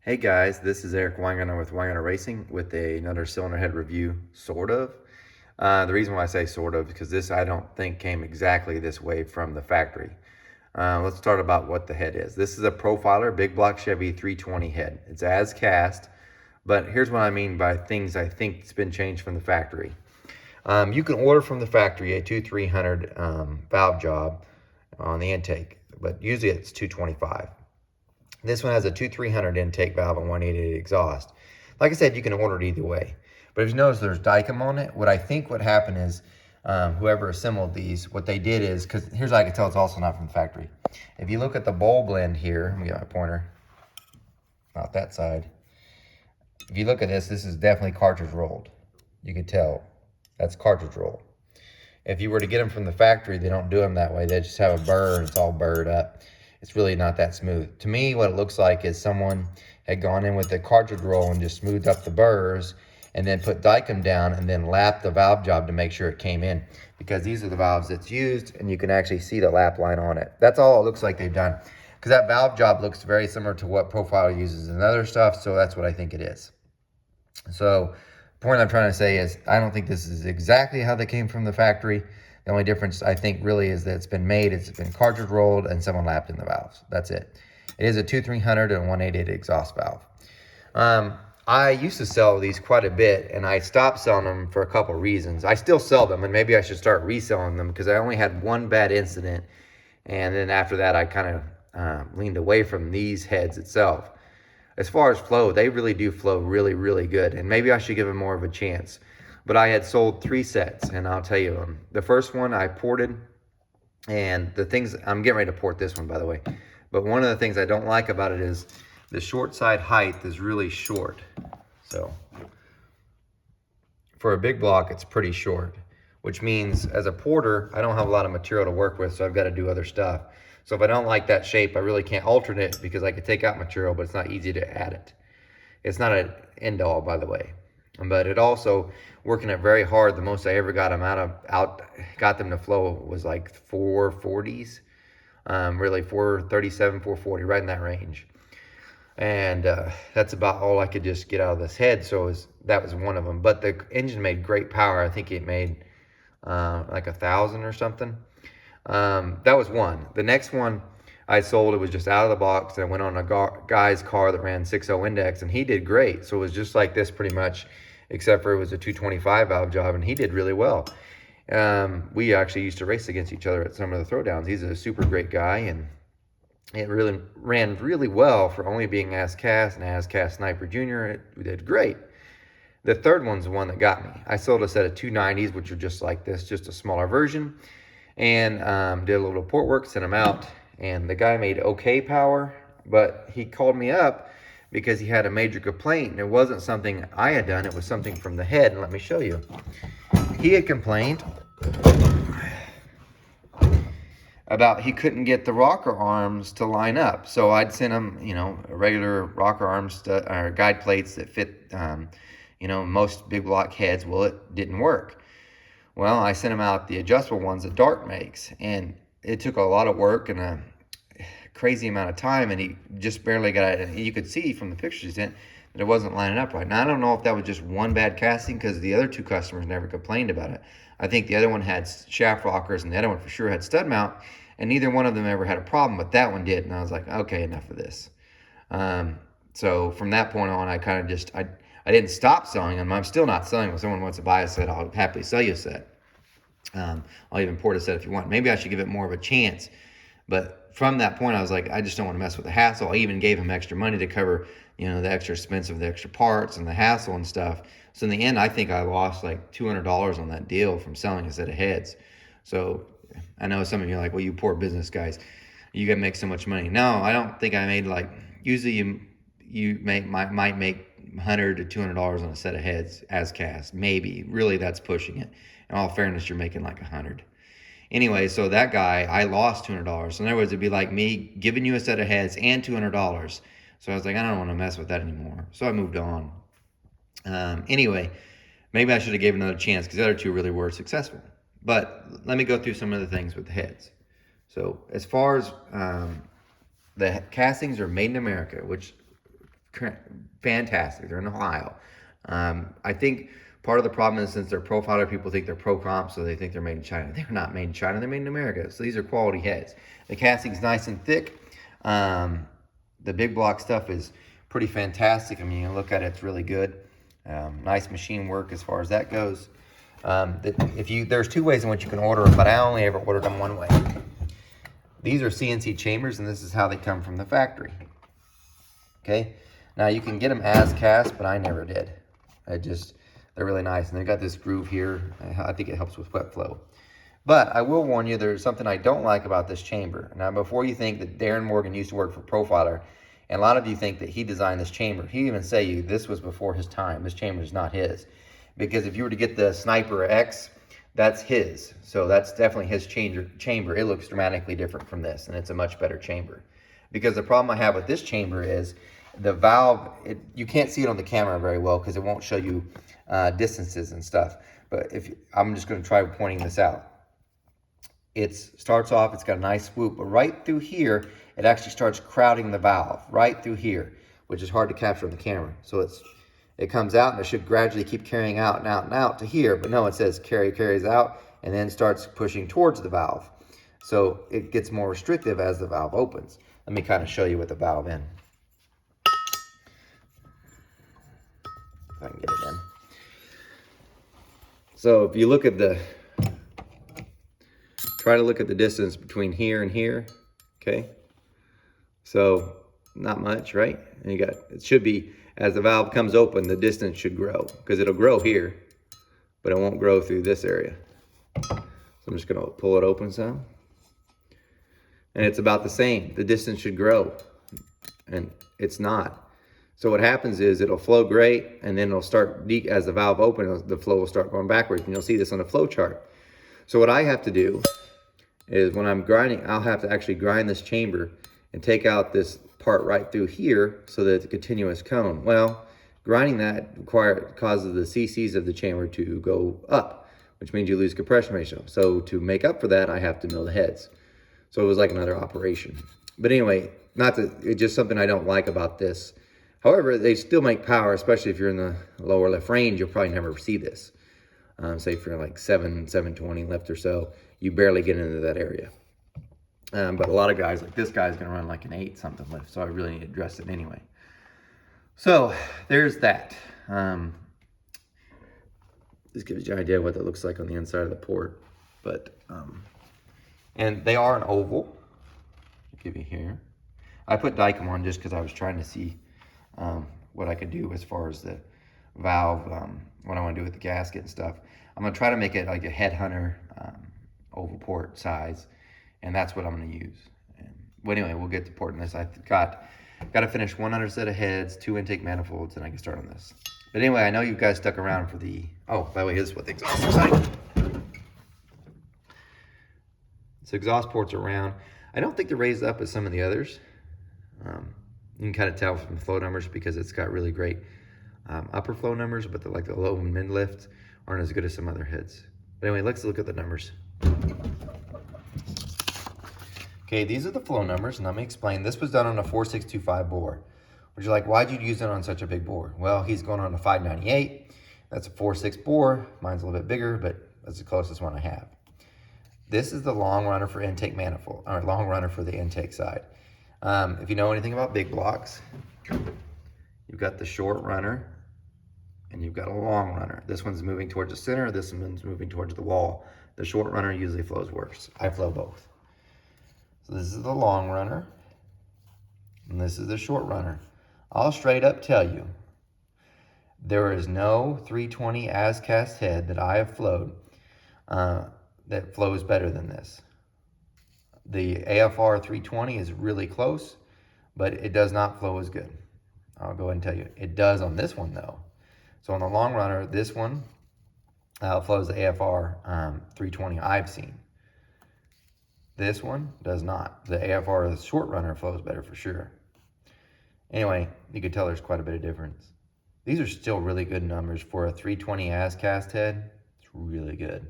Hey guys, this is Eric Weingart with Weingart Racing with another cylinder head review, sort of. The reason why I say sort of is because this I don't think came exactly this way from the factory. Let's start about what the head is. This is a Profiler big block Chevy 320 head. It's as cast, but here's what I mean by things I think it's been changed from the factory. You can order from the factory a 2300 valve job on the intake, but usually it's 225. This one has a 2300 intake valve and 188 exhaust. Like I said, you can order it either way. But if you notice there's Dykem on it, what I think what happened is whoever assembled these, what they did is, because here's how I can tell it's also not from the factory. If you look at the bowl blend here, let me get my pointer, not that side. If you look at this, this is definitely cartridge rolled. You can tell that's cartridge roll. If you were to get them from the factory, they don't do them that way. They just have a burr and it's all burred up. It's really not that smooth. To me, what it looks like is someone had gone in with the cartridge roll and just smoothed up the burrs and then put Dykem down and then lapped the valve job to make sure it came in, because these are the valves that's used and you can actually see the lap line on it. That's all it looks like they've done, because that valve job looks very similar to what Profiler uses and other stuff, so that's what I think it is. So the point I'm trying to say is I don't think this is exactly how they came from the factory. The only difference I think really is that it's been made, it's been cartridge rolled, and someone lapped in the valves. That's it. It is a 2300 and 188 exhaust valve. I used to sell these quite a bit, and I stopped selling them for a couple reasons. I still sell them, and maybe I should start reselling them because I only had one bad incident, and then after that I kind of leaned away from these heads itself. As far as flow, they really do flow really, really good, and maybe I should give them more of a chance. But I had sold 3 sets, and I'll tell you, the first one I ported, and the things, I'm getting ready to port this one, by the way, but one of the things I don't like about it is the short side height is really short. So for a big block, it's pretty short, which means as a porter, I don't have a lot of material to work with, so I've got to do other stuff. So if I don't like that shape, I really can't alternate it because I could take out material, but it's not easy to add it. It's not an end all, by the way. But it also, working it very hard, the most I ever got them got them to flow was like 440s, really 437, 440, right in that range. And that's about all I could just get out of this head. So that was one of them. But the engine made great power. I think it made like 1,000 or something. That was one. The next one I sold, it was just out of the box, and I went on a guy's car that ran 6.0 index, and he did great. So it was just like this pretty much, except for it was a 225 valve job, and he did really well. We actually used to race against each other at some of the throwdowns. He's a super great guy, and it really ran really well for only being AS-Cast and AS-Cast Sniper Junior. It did great. The third one's the one that got me. I sold a set of 290s, which are just like this, just a smaller version, and did a little port work, sent them out, and the guy made okay power, but he called me up because he had a major complaint, and it wasn't something I had done, it was something from the head, and let me show you. He had complained about he couldn't get the rocker arms to line up. So I'd send him, regular rocker arms or guide plates that fit, most big block heads. Well, it didn't work. Well, I sent him out the adjustable ones that Dart makes, and it took a lot of work and a crazy amount of time, and he just barely got it. And you could see from the pictures he sent that it wasn't lining up right. Now, I don't know if that was just one bad casting, because the other 2 customers never complained about it. I think the other one had shaft rockers, and the other one for sure had stud mount, and neither one of them ever had a problem, but that one did. And I was like, okay, enough of this. So from that point on, I kind of just, I didn't stop selling them. I'm still not selling them. If someone wants to buy a set, I'll happily sell you a set. I'll even port a set if you want. Maybe I should give it more of a chance. But from that point, I was like, I just don't want to mess with the hassle. I even gave him extra money to cover, the extra expense of the extra parts and the hassle and stuff. So in the end, I think I lost like $200 on that deal from selling a set of heads. So I know some of you are like, well, you poor business guys, you gotta make so much money. No, I don't think I made usually you might make $100 to $200 on a set of heads AS-Cast, maybe. Really, that's pushing it. In all fairness, you're making like 100. Anyway, so that guy, I lost $200. So in other words, it'd be like me giving you a set of heads and $200. So I was like, I don't want to mess with that anymore. So I moved on. Anyway, maybe I should have gave another chance, because the other 2 really were successful. But let me go through some of the things with the heads. So as far as the castings are made in America, which fantastic. They're in Ohio. I think part of the problem is since they're profiler, people think they're pro comp, so they think they're made in China. They're not made in China. They're made in America. So these are quality heads. The casting's nice and thick. The big block stuff is pretty fantastic. I mean, you look at it, it's really good. Nice machine work as far as that goes. There's two ways in which you can order them, but I only ever ordered them one way. These are Cnc Chambers, and this is how they come from the factory. Okay, now you can get them as cast, but I never did. They're really nice, and they've got this groove here. I think it helps with wet flow. But I will warn you, there's something I don't like about this chamber. Now, before you think that Darren Morgan used to work for Profiler, and a lot of you think that he designed this chamber, he even say this was before his time. This chamber is not his. Because if you were to get the Sniper X, that's his. So that's definitely his chamber. It looks dramatically different from this, and it's a much better chamber. Because the problem I have with this chamber is the valve, you can't see it on the camera very well because it won't show you distances and stuff. But I'm just going to try pointing this out. It starts off, it's got a nice swoop, but right through here, it actually starts crowding the valve, right through here, which is hard to capture on the camera. So it comes out, and it should gradually keep carrying out and out and out to here, but no, it says carries out, and then starts pushing towards the valve. So it gets more restrictive as the valve opens. Let me kind of show you with the valve in. If I can get it in. So if you look at try to look at the distance between here and here, okay? So not much, right? And it should be, as the valve comes open, the distance should grow, because it'll grow here, but it won't grow through this area. So I'm just gonna pull it open some. And it's about the same. The distance should grow, and it's not. So what happens is it'll flow great, and then it'll start, as the valve opens, the flow will start going backwards, and you'll see this on the flow chart. So what I have to do is when I'm grinding, I'll have to actually grind this chamber and take out this part right through here so that it's a continuous cone. Well, grinding that causes the CCs of the chamber to go up, which means you lose compression ratio. So to make up for that, I have to mill the heads. So it was like another operation. But anyway, it's just something I don't like about this. However, they still make power, especially if you're in the lower left range. You'll probably never see this. Say if you're like 720 left or so, you barely get into that area. But a lot of guys, like this guy's gonna run like an 8 something lift, so I really need to address it anyway. So there's that. This gives you an idea of what that looks like on the inside of the port. But and they are an oval. I'll give you here. I put Dykem on just because I was trying to see what I could do as far as the valve, what I want to do with the gasket and stuff. I'm gonna try to make it like a headhunter oval port size, and that's what I'm gonna use. Well, anyway, we'll get to porting this. I've got to finish one other set of heads, 2 intake manifolds, and I can start on this. But anyway, I know you guys stuck around for the, oh, by the way, this is what the exhaust looks like. So exhaust ports are round. I don't think they're raised up as some of the others. You can kind of tell from the flow numbers because it's got really great upper flow numbers, but the low and mid lift aren't as good as some other heads. But anyway, let's look at the numbers. Okay, these are the flow numbers, and let me explain. This was done on a 4625 bore. Which you're like, why'd you use it on such a big bore? Well, he's going on a 598. That's a 4.6 bore. Mine's a little bit bigger, but that's the closest one I have. This is the long runner for intake manifold, or long runner for the intake side. If you know anything about big blocks, you've got the short runner and you've got a long runner. This one's moving towards the center, this one's moving towards the wall. The short runner usually flows worse. I flow both. So this is the long runner, and this is the short runner. I'll straight up tell you, there is no 320 as cast head that I have flowed that flows better than this. The AFR 320 is really close, but it does not flow as good. I'll go ahead and tell you. It does on this one though. So on the long runner, this one flows the AFR 320 I've seen. This one does not. The AFR, the short runner, flows better for sure. Anyway, you can tell there's quite a bit of difference. These are still really good numbers for a 320 as cast head. It's really good,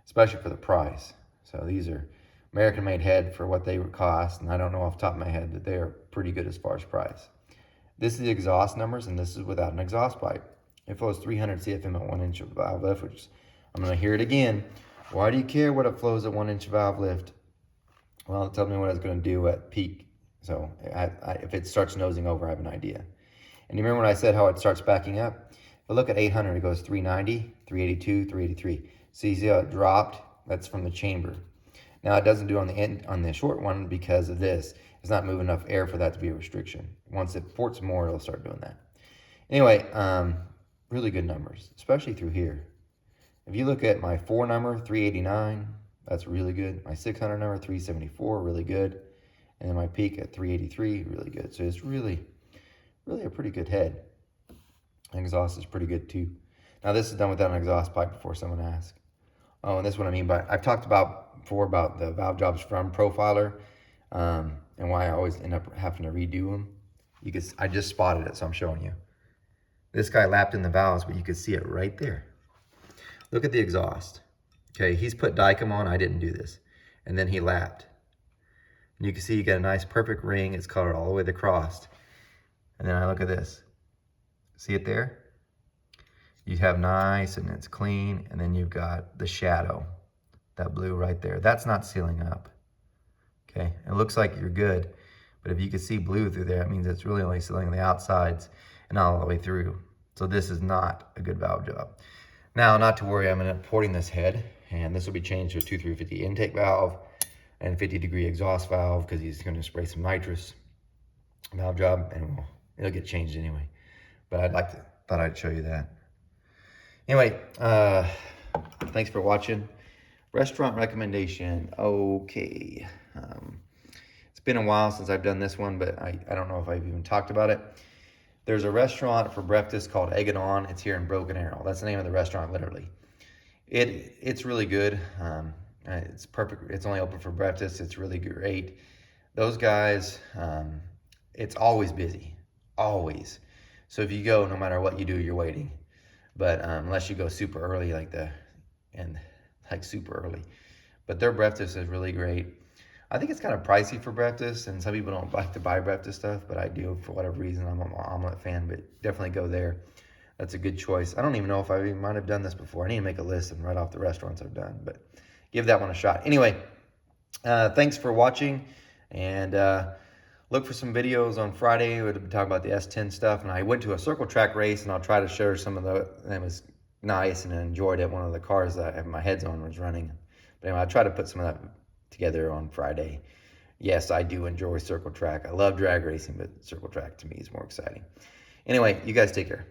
especially for the price. So these are American made head for what they would cost, and I don't know off the top of my head that they are pretty good as far as price. This is the exhaust numbers, and this is without an exhaust pipe. It flows 300 CFM at 1 inch of valve lift, which I'm going to hear it again. Why do you care what it flows at 1 inch valve lift? Well, tell me what it's going to do at peak. So if it starts nosing over, I have an idea. And you remember when I said how it starts backing up? If I look at 800, it goes 390, 382, 383. So you see how it dropped? That's from the chamber. Now it doesn't do on the end on the short one because of this. It's not moving enough air for that to be a restriction. Once it ports more, it'll start doing that. Anyway, really good numbers, especially through here. If you look at my 4 number, 389, that's really good. My 600 number, 374, really good. And then my peak at 383, really good. So it's really a pretty good head. Exhaust is pretty good too. Now this is done without an exhaust pipe before someone asks. Oh, and this is what I mean by, I've talked before about the valve jobs from Profiler, and why I always end up having to redo them. I just spotted it, so I'm showing you. This guy lapped in the valves, but you can see it right there. Look at the exhaust. Okay, he's put Dicom on, I didn't do this. And then he lapped. And you can see you got a nice perfect ring, it's colored all the way across. And then I look at this. See it there? You have nice and it's clean, and then you've got the shadow, that blue right there. That's not sealing up. Okay, it looks like you're good, but if you can see blue through there, it means it's really only sealing the outsides and not all the way through. So this is not a good valve job. Now, not to worry, I'm gonna porting this head, and this will be changed to a 2350 intake valve and 50-degree exhaust valve because he's gonna spray some nitrous valve job, and it'll get changed anyway. But thought I'd show you that. Anyway, thanks for watching. Restaurant recommendation. Okay. It's been a while since I've done this one, but I don't know if I've even talked about it. There's a restaurant for breakfast called Egg and On. It's here in Broken Arrow. That's the name of the restaurant, literally. It's really good. It's perfect. It's only open for breakfast. It's really great. Those guys, it's always busy, always. So if you go, no matter what you do, you're waiting. But unless you go super early super early. But their breakfast is really great. I think it's kind of pricey for breakfast, and some people don't like to buy breakfast stuff, but I do for whatever reason. I'm an omelet fan, but definitely go there. That's a good choice. I don't even know if I might have done this before. I need to make a list and write off the restaurants I've done, but give that one a shot. Anyway, thanks for watching, and look for some videos on Friday. We'll be talking about the S10 stuff, and I went to a circle track race, and I'll try to share some of it was nice, and I enjoyed it. One of the cars that I have my heads on was running. But anyway, I'll try to put some of that together on Friday. Yes, I do enjoy circle track. I love drag racing, but circle track to me is more exciting. Anyway, you guys take care.